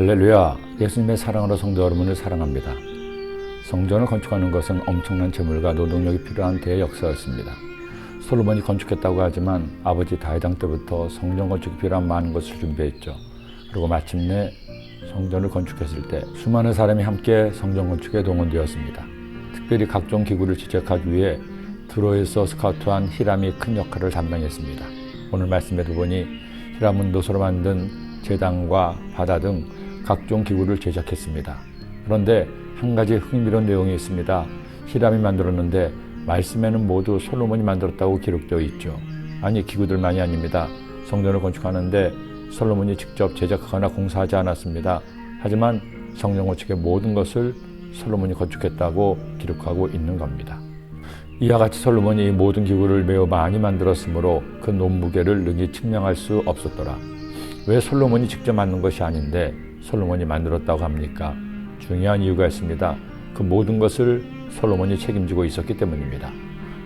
할렐루야! 예수님의 사랑으로 성도 여러분을 사랑합니다. 성전을 건축하는 것은 엄청난 재물과 노동력이 필요한 대역사였습니다. 솔로몬이 건축했다고 하지만 아버지 다윗 때부터 성전 건축이 필요한 많은 것을 준비했죠. 그리고 마침내 성전을 건축했을 때 수많은 사람이 함께 성전 건축에 동원되었습니다. 특별히 각종 기구를 지적하기 위해 드로에서 스카우트한 히람이 큰 역할을 담당했습니다. 오늘 말씀에도 보니 히람은 노소로 만든 제단과 바다 등 각종 기구를 제작했습니다. 그런데 한 가지 흥미로운 내용이 있습니다. 히람이 만들었는데 말씀에는 모두 솔로몬이 만들었다고 기록되어 있죠. 아니, 기구들만이 아닙니다. 성전을 건축하는데 솔로몬이 직접 제작하거나 공사하지 않았습니다. 하지만 성전 건축의 모든 것을 솔로몬이 건축했다고 기록하고 있는 겁니다. 이와 같이 솔로몬이 모든 기구를 매우 많이 만들었으므로 그 논무게를 능히 측량할 수 없었더라. 왜 솔로몬이 직접 만든 것이 아닌데 솔로몬이 만들었다고 합니까? 중요한 이유가 있습니다. 그 모든 것을 솔로몬이 책임지고 있었기 때문입니다.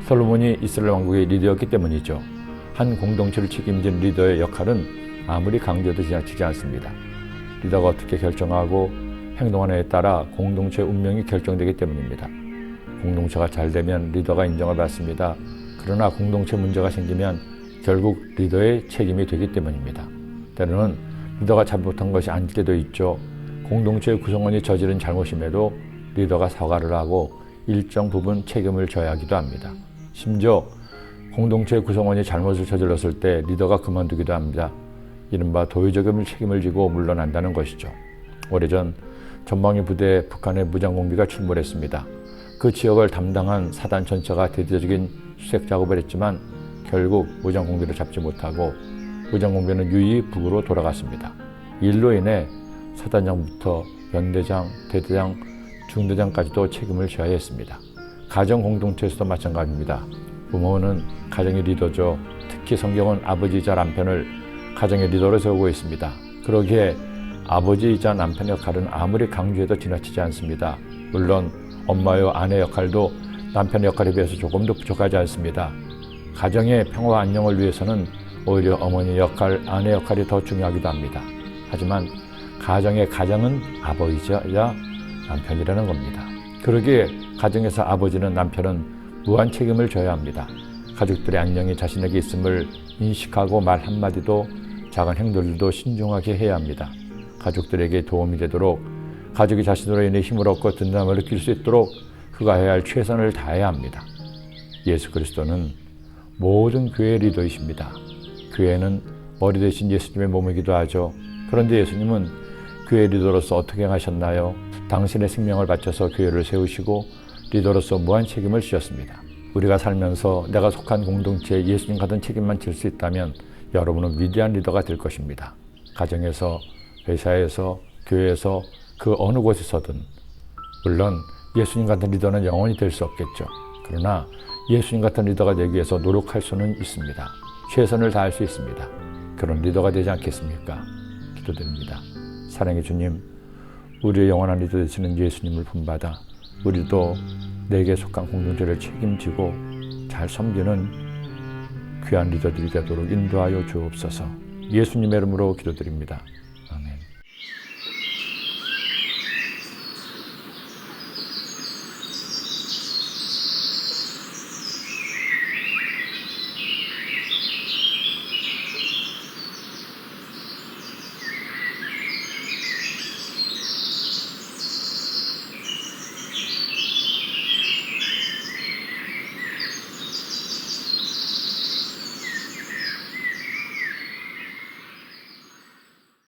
솔로몬이 이스라엘 왕국의 리더였기 때문이죠. 한 공동체를 책임진 리더의 역할은 아무리 강조해도 지나치지 않습니다. 리더가 어떻게 결정하고 행동하느냐에 따라 공동체의 운명이 결정되기 때문입니다. 공동체가 잘 되면 리더가 인정을 받습니다. 그러나 공동체 문제가 생기면 결국 리더의 책임이 되기 때문입니다. 때로는 리더가 잘못한 것이 아닐 때도 있죠. 공동체의 구성원이 저지른 잘못임에도 리더가 사과를 하고 일정 부분 책임을 져야 하기도 합니다. 심지어 공동체의 구성원이 잘못을 저질렀을 때 리더가 그만두기도 합니다. 이른바 도의적인 책임을 지고 물러난다는 것이죠. 오래전 전방위 부대에 북한의 무장공비가 출몰했습니다. 그 지역을 담당한 사단 전체가 대대적인 수색 작업을 했지만 결국 무장공비를 잡지 못하고 무장공비는 유유히 북으로 돌아갔습니다. 일로 인해 사단장부터 연대장, 대대장, 중대장까지도 책임을 져야 했습니다. 가정 공동체에서도 마찬가지입니다. 부모는 가정의 리더죠. 특히 성경은 아버지이자 남편을 가정의 리더로 세우고 있습니다. 그러기에 아버지이자 남편의 역할은 아무리 강조해도 지나치지 않습니다. 물론 엄마요 아내 역할도 남편의 역할에 비해서 조금도 부족하지 않습니다. 가정의 평화와 안녕을 위해서는 오히려 어머니의 역할, 아내 역할이 더 중요하기도 합니다. 하지만 가정의 가장은 아버지이자 남편이라는 겁니다. 그러기에 가정에서 아버지는 남편은 무한 책임을 져야 합니다. 가족들의 안녕이 자신에게 있음을 인식하고 말 한마디도 작은 행동들도 신중하게 해야 합니다. 가족들에게 도움이 되도록 가족이 자신으로 인해 힘을 얻고 든든함을 느낄 수 있도록 그가 해야 할 최선을 다해야 합니다. 예수 그리스도는 모든 교회의 리더이십니다. 교회는 머리 대신 예수님의 몸이기도 하죠. 그런데 예수님은 교회 리더로서 어떻게 하셨나요? 당신의 생명을 바쳐서 교회를 세우시고 리더로서 무한 책임을 지셨습니다. 우리가 살면서 내가 속한 공동체에 예수님 같은 책임만 질 수 있다면 여러분은 위대한 리더가 될 것입니다. 가정에서, 회사에서, 교회에서, 그 어느 곳에서든. 물론 예수님 같은 리더는 영원히 될 수 없겠죠. 그러나 예수님 같은 리더가 되기 위해서 노력할 수는 있습니다. 최선을 다할 수 있습니다. 그런 리더가 되지 않겠습니까? 기도드립니다. 사랑의 주님, 우리의 영원한 리더 되시는 예수님을 본받아 우리도 내게 속한 공동체를 책임지고 잘 섬기는 귀한 리더들이 되도록 인도하여 주옵소서. 예수님의 이름으로 기도드립니다.